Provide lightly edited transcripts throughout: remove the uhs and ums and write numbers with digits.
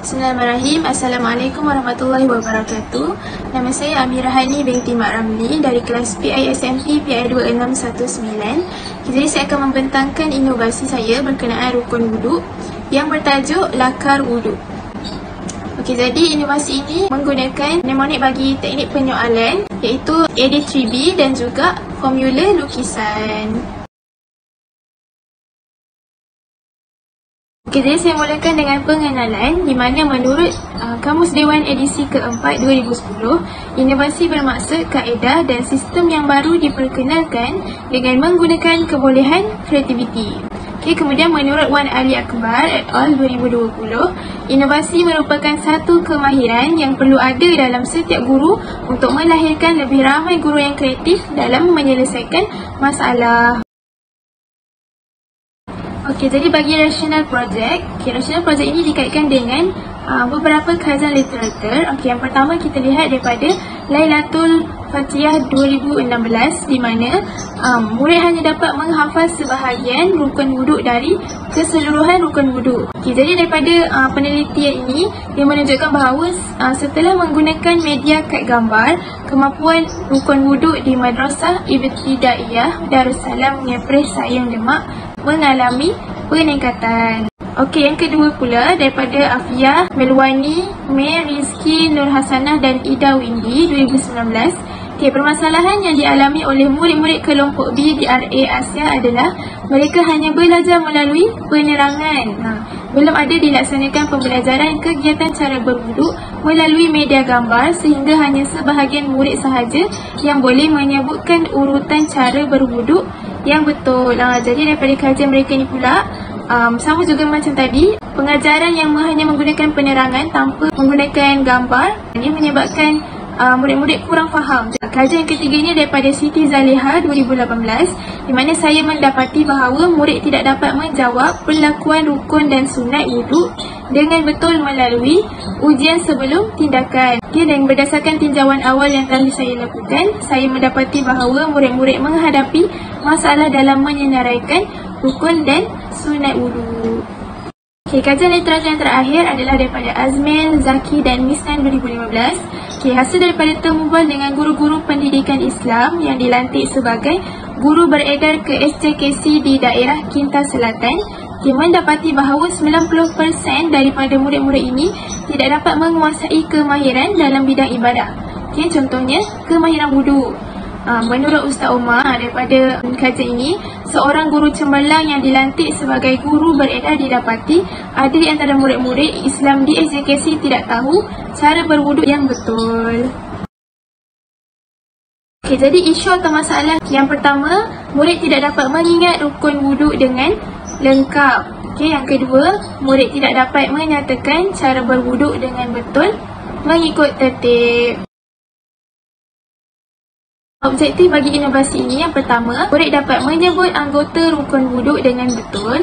Bismillahirrahmanirrahim. Assalamualaikum warahmatullahi wabarakatuh. Nama saya Amirah Hani binti Mak Ramli dari kelas PISMP PI 2619. Jadi saya akan membentangkan inovasi saya berkenaan rukun wuduk yang bertajuk Lakar Wuduk. Jadi inovasi ini menggunakan mnemonik bagi teknik penyoalan iaitu AD3B dan juga formula lukisan. Jadi saya mulakan dengan pengenalan di mana menurut Kamus Dewan edisi ke-4 2010, inovasi bermaksud kaedah dan sistem yang baru diperkenalkan dengan menggunakan kebolehan kreativiti. Kemudian menurut Wan Ali Akbar et al. 2020, inovasi merupakan satu kemahiran yang perlu ada dalam setiap guru untuk melahirkan lebih ramai guru yang kreatif dalam menyelesaikan masalah. Jadi bagi rational project, rational project ini dikaitkan dengan beberapa kajian literatur. Yang pertama kita lihat daripada Lailatul Fatihah 2016 di mana murid hanya dapat menghafal sebahagian rukun wuduk dari keseluruhan rukun wuduk. Jadi daripada penelitian ini, dia menunjukkan bahawa setelah menggunakan media kad gambar, kemampuan rukun wuduk di Madrasah Ibtidaiyah Darussalam Ngepres Sayang Demak mengalami peningkatan. Yang kedua pula daripada Afia Melwani, May Rizki Nur Hasanah dan Ida Windy 2019. Permasalahan yang dialami oleh murid-murid kelompok B di RA Asia adalah mereka hanya belajar melalui penerangan. Belum ada dilaksanakan pembelajaran kegiatan cara berwuduk melalui media gambar sehingga hanya sebahagian murid sahaja yang boleh menyebutkan urutan cara berwuduk yang betul. Jadi daripada kajian mereka ni pula, sama juga macam tadi, pengajaran yang hanya menggunakan penerangan tanpa menggunakan gambar ini menyebabkan murid-murid kurang faham. Kajian yang ketiganya daripada Siti Zaliha 2018 di mana saya mendapati bahawa murid tidak dapat menjawab perlakuan rukun dan sunat wuduk dengan betul melalui ujian sebelum tindakan. Dan berdasarkan tinjauan awal yang telah saya lakukan, saya mendapati bahawa murid-murid menghadapi masalah dalam menyenaraikan rukun dan sunat wuduk. Kajian literatur yang terakhir adalah daripada Azmil, Zaki dan Misnan 2015. Hasil daripada temubal dengan guru-guru pendidikan Islam yang dilantik sebagai guru beredar ke SJKC di daerah Kinta Selatan, mendapati bahawa 90% daripada murid-murid ini tidak dapat menguasai kemahiran dalam bidang ibadah. Contohnya kemahiran wuduk. Menurut Ustaz Omar, daripada kajian ini, seorang guru cemerlang yang dilantik sebagai guru beredar didapati ada di antara murid-murid Islam di SJKC tidak tahu cara berwuduk yang betul. Jadi isu atau masalah yang pertama, murid tidak dapat mengingat rukun wuduk dengan lengkap. Yang kedua, murid tidak dapat menyatakan cara berwuduk dengan betul mengikut tertib. Objektif bagi inovasi ini, yang pertama, murid dapat menyebut anggota rukun wuduk dengan betul.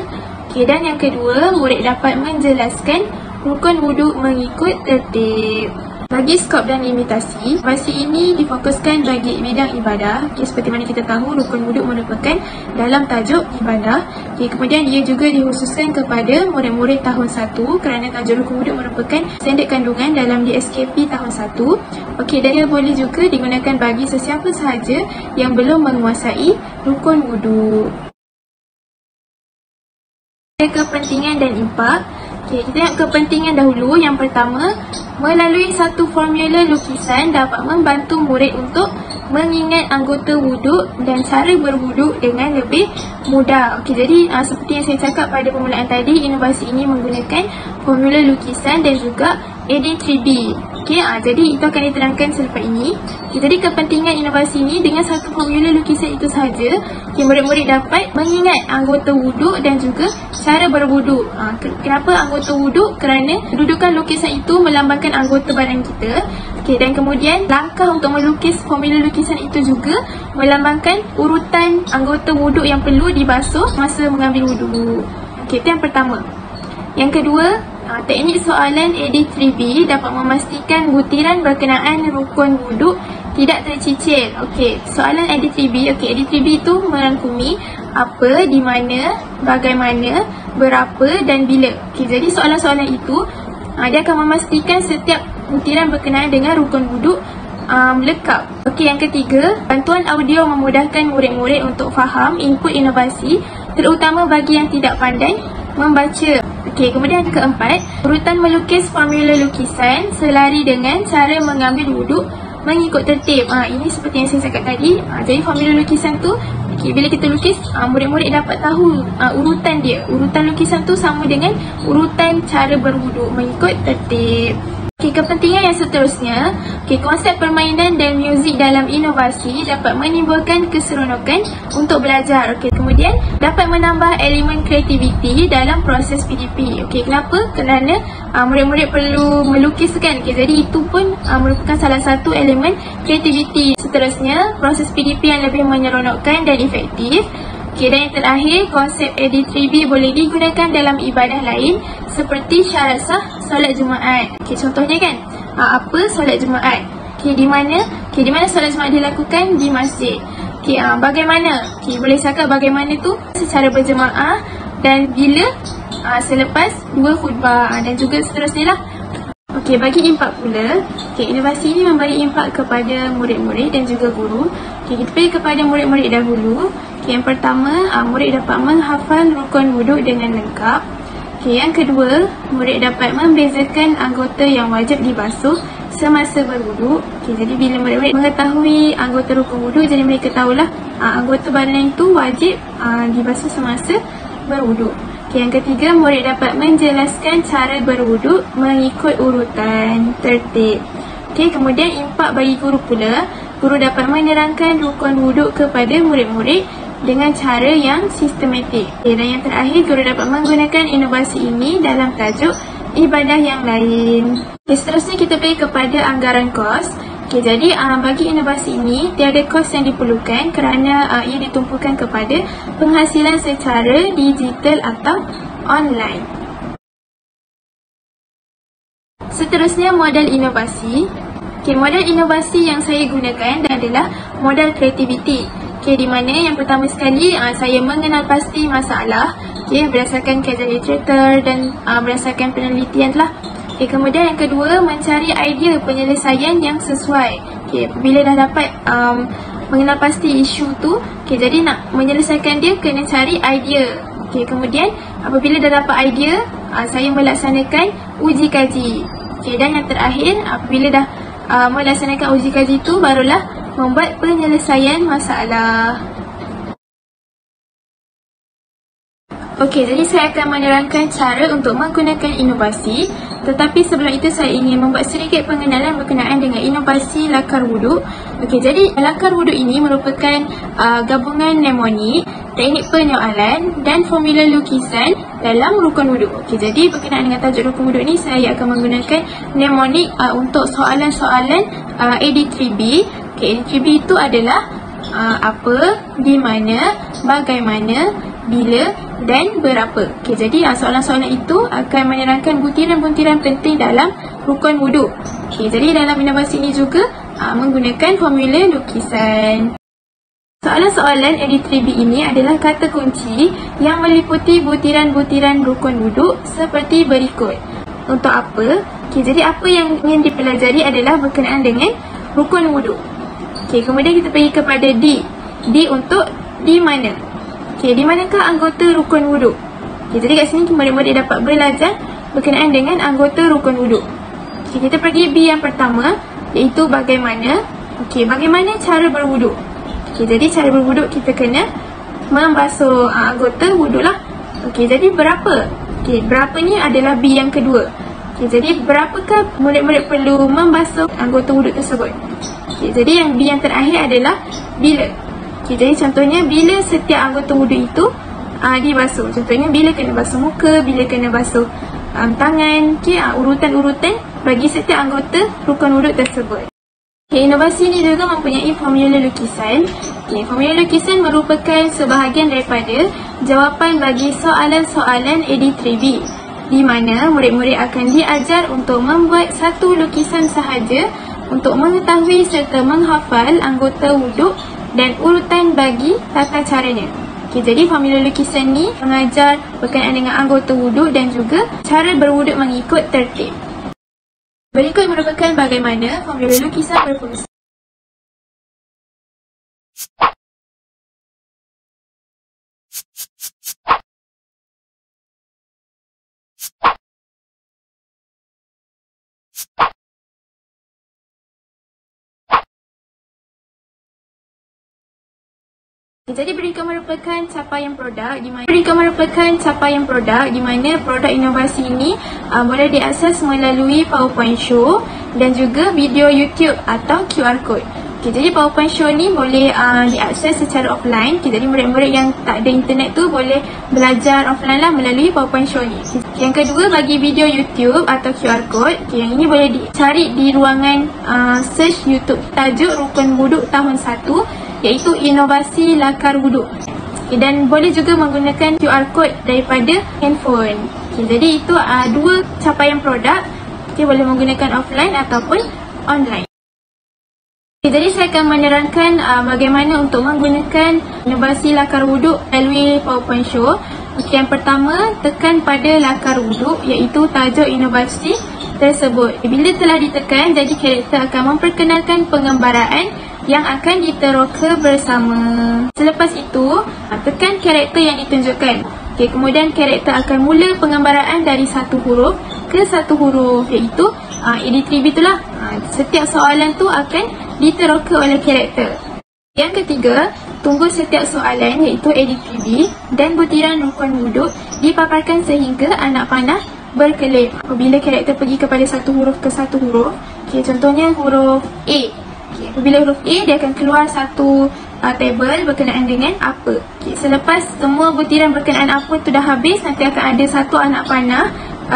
Dan yang kedua, murid dapat menjelaskan rukun wuduk mengikut tertib. Bagi skop dan limitasi, inovasi ini difokuskan bagi bidang ibadah. Seperti mana kita tahu, rukun wuduk merupakan dalam tajuk ibadah. Kemudian dia juga dikhususkan kepada murid-murid tahun 1 kerana tajuk rukun wuduk merupakan standard kandungan dalam DSKP tahun 1. Dan dia boleh juga digunakan bagi sesiapa sahaja yang belum menguasai rukun wuduk. Kepentingan dan impak. Kita tengok kepentingan dahulu. Yang pertama, melalui satu formula lukisan dapat membantu murid untuk mengingat anggota wuduk dan cara berwuduk dengan lebih mudah. Jadi seperti yang saya cakap pada permulaan tadi, inovasi ini menggunakan formula lukisan dan juga AD3B. Jadi itu akan diterangkan selepas ini. Jadi kepentingan inovasi ini, dengan satu formula lukisan itu sahaja, murid-murid dapat mengingat anggota wuduk dan juga cara berwuduk. Kenapa anggota wuduk? Kerana kedudukan lukisan itu melambangkan anggota badan kita. Dan kemudian langkah untuk melukis formula lukisan itu juga melambangkan urutan anggota wuduk yang perlu dibasuh masa mengambil wuduk. Itu yang pertama. Yang kedua, teknik soalan AD3B dapat memastikan butiran berkenaan rukun wuduk tidak tercicir. Soalan AD3B. AD3B itu merangkumi apa, di mana, bagaimana, berapa dan bila. Jadi soalan-soalan itu dia akan memastikan setiap butiran berkenaan dengan rukun wuduk lengkap. Okey, yang ketiga, bantuan audio memudahkan murid-murid untuk faham input inovasi, terutama bagi yang tidak pandai membaca. Okey, kemudian yang keempat, urutan melukis formula lukisan selari dengan cara mengambil wuduk mengikut tertib. Ini seperti yang saya cakap tadi. Jadi formula lukisan tu, bila kita lukis, murid-murid dapat tahu urutan dia. Urutan lukisan tu sama dengan urutan cara berwuduk mengikut tertib. Kepentingan yang seterusnya, konsep permainan dan muzik dalam inovasi dapat menimbulkan keseronokan untuk belajar. Kemudian dapat menambah elemen kreativiti dalam proses PDP. Kenapa? Kerana murid-murid perlu melukiskan. Jadi itu pun merupakan salah satu elemen kreativiti. Seterusnya, proses PDP yang lebih menyeronokkan dan efektif. Dan yang terakhir, konsep ED3B boleh digunakan dalam ibadah lain seperti syarat sah solat Jumaat. Contohnya kan, apa solat Jumaat? Di mana solat Jumaat dilakukan? Di masjid. Bagaimana? Boleh cakap bagaimana tu secara berjemaah dan bila selepas 2 khutbah dan juga seterusnya lah. Bagi impak pula, inovasi ini memberi impak kepada murid-murid dan juga guru. Kita pergi kepada murid-murid dahulu. Yang pertama, murid dapat menghafal rukun wuduk dengan lengkap. Yang kedua, murid dapat membezakan anggota yang wajib dibasuh semasa berwuduk. Jadi bila murid-murid mengetahui anggota rukun wuduk, jadi mereka tahulah anggota badan itu wajib dibasuh semasa berwuduk. Yang ketiga, murid dapat menjelaskan cara berwuduk mengikut urutan tertib. Kemudian impak bagi guru pula, guru dapat menerangkan rukun wuduk kepada murid-murid dengan cara yang sistematik. Dan yang terakhir, guru dapat menggunakan inovasi ini dalam tajuk ibadah yang lain. Seterusnya kita pergi kepada anggaran kos. Jadi bagi inovasi ini, tiada kos yang diperlukan kerana ia ditumpukan kepada penghasilan secara digital atau online. Seterusnya, modal inovasi. Modal inovasi yang saya gunakan adalah modal kreativiti. Di mana yang pertama sekali saya mengenal pasti masalah berdasarkan kajian literatur dan berdasarkan penelitian lah. Kemudian yang kedua, mencari idea penyelesaian yang sesuai. Bila dah dapat mengenal pasti isu tu, jadi nak menyelesaikan dia kena cari idea. Kemudian apabila dah dapat idea, saya melaksanakan uji kaji. Dan yang terakhir, apabila dah melaksanakan uji kaji tu, barulah membuat penyelesaian masalah. Jadi saya akan menerangkan cara untuk menggunakan inovasi. Tetapi sebelum itu saya ingin membuat sedikit pengenalan berkenaan dengan inovasi lakar wuduk. Jadi lakar wuduk ini merupakan gabungan mnemonik, teknik penyoalan dan formula lukisan dalam rukun wuduk. Jadi berkenaan dengan tajuk rukun wuduk ini, saya akan menggunakan mnemonik untuk soalan-soalan ED3B. ED3B itu adalah apa, di mana, bagaimana, bila dan berapa. Jadi soalan-soalan itu akan menerangkan butiran-butiran penting dalam rukun wuduk. Jadi dalam inovasi ini juga menggunakan formula lukisan. Soalan-soalan ED3B ini adalah kata kunci yang meliputi butiran-butiran rukun wuduk seperti berikut. Untuk apa? Jadi apa yang ingin dipelajari adalah berkenaan dengan rukun wuduk. Kemudian kita pergi kepada D. D untuk di mana. Di manakah anggota rukun wuduk? Jadi kat sini murid-murid dapat belajar berkenaan dengan anggota rukun wuduk. Kita pergi B yang pertama, iaitu bagaimana. Bagaimana cara berwuduk? Jadi cara berwuduk kita kena membasuh anggota wuduk lah. Jadi berapa? Berapa ni adalah B yang kedua. Jadi berapakah murid-murid perlu membasuh anggota wuduk tersebut? Jadi yang B yang terakhir adalah bila. Jadi contohnya bila setiap anggota wuduk itu dibasuh. Contohnya bila kena basuh muka, bila kena basuh tangan. Urutan-urutan bagi setiap anggota rukun wuduk tersebut. Inovasi ini juga mempunyai formula lukisan. Formula lukisan merupakan sebahagian daripada jawapan bagi soalan-soalan ED3B, di mana murid-murid akan diajar untuk membuat satu lukisan sahaja untuk mengetahui serta menghafal anggota wuduk dan urutan bagi tata caranya. Jadi formula lukisan ni mengajar berkenaan dengan anggota wuduk dan juga cara berwuduk mengikut tertib. Berikut merupakan bagaimana formula lukisan berfungsi. Jadi berikut merupakan capaian produk di mana produk inovasi ini boleh diakses melalui PowerPoint Show dan juga video YouTube atau QR Code. Jadi PowerPoint Show ni boleh diakses secara offline. Jadi murid-murid yang tak ada internet tu boleh belajar offline lah melalui PowerPoint Show ni. Yang kedua, bagi video YouTube atau QR Code, yang ini boleh dicari di ruangan search YouTube tajuk Rukun Wuduk tahun 1, iaitu Inovasi Lakar Wuduk. Dan boleh juga menggunakan QR Code daripada handphone. Jadi itu dua capaian produk. Boleh menggunakan offline ataupun online. Jadi saya akan menerangkan bagaimana untuk menggunakan Inovasi Lakar Wuduk melalui PowerPoint Show. Yang pertama, tekan pada lakar wuduk, iaitu tajuk inovasi tersebut. Bila telah ditekan, jadi karakter akan memperkenalkan penggambaraan yang akan diteroka bersama. Selepas itu, tekan karakter yang ditunjukkan. Kemudian karakter akan mula penggambaraan dari satu huruf ke satu huruf, iaitu AD3B itulah. Setiap soalan tu akan diteroka oleh karakter. Yang ketiga, tunggu setiap soalan, iaitu AD3B, dan butiran rukun wuduk dipaparkan sehingga anak panah berkelip. Apabila karakter pergi kepada satu huruf ke satu huruf, contohnya huruf A. Apabila huruf A, dia akan keluar satu table berkenaan dengan apa. Selepas semua butiran berkenaan apa tu dah habis, nanti akan ada satu anak panah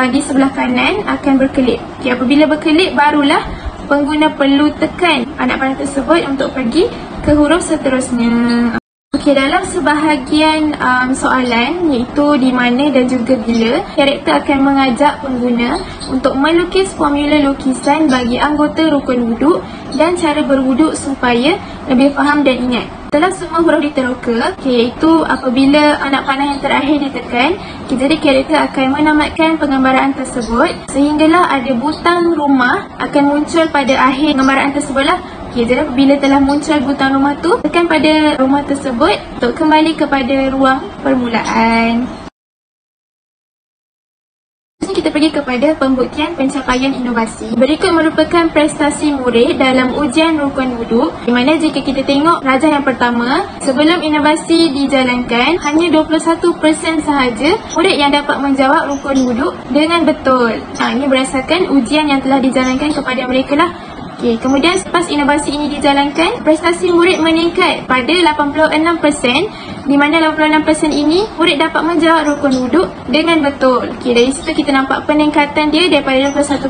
di sebelah kanan akan berkelip. Apabila berkelip, barulah pengguna perlu tekan anak panah tersebut untuk pergi ke huruf seterusnya. Dalam sebahagian soalan, iaitu di mana dan juga bila, karakter akan mengajak pengguna untuk melukis formula lukisan bagi anggota rukun wuduk dan cara berwuduk supaya lebih faham dan ingat. Setelah semua huruf diteroka, iaitu apabila anak panah yang terakhir ditekan, jadi karakter akan menamatkan penggambaraan tersebut sehinggalah ada butang rumah akan muncul pada akhir penggambaraan tersebutlah. Jadi apabila telah muncul butang rumah tu, tekan pada rumah tersebut untuk kembali kepada ruang permulaan. Kita pergi kepada pembuktian pencapaian inovasi. Berikut merupakan prestasi murid dalam ujian rukun wuduk, di mana jika kita tengok rajah yang pertama, sebelum inovasi dijalankan, hanya 21% sahaja murid yang dapat menjawab rukun wuduk dengan betul. Ini berdasarkan ujian yang telah dijalankan kepada mereka lah. Kemudian selepas inovasi ini dijalankan, prestasi murid meningkat pada 86%, di mana 86% ini murid dapat menjawab rukun wuduk dengan betul. Dari situ kita nampak peningkatan dia daripada 21%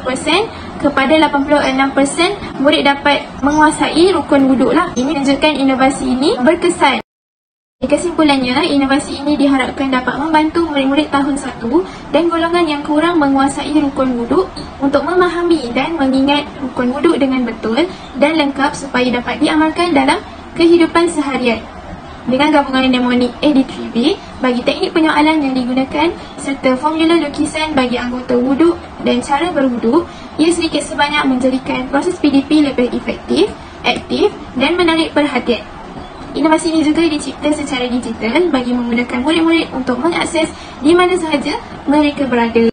kepada 86% murid dapat menguasai rukun wuduk lah. Ini menunjukkan inovasi ini berkesan. Kesimpulannya, inovasi ini diharapkan dapat membantu murid-murid tahun 1 dan golongan yang kurang menguasai rukun wuduk untuk memahami dan mengingat rukun wuduk dengan betul dan lengkap supaya dapat diamalkan dalam kehidupan seharian. Dengan gabungan mnemonik AD3B bagi teknik penyoalan yang digunakan serta formula lukisan bagi anggota wuduk dan cara berwuduk, ia sedikit sebanyak menjadikan proses PDP lebih efektif, aktif dan menarik perhatian. Inovasi ini juga dicipta secara digital bagi memudahkan murid-murid untuk mengakses di mana sahaja mereka berada.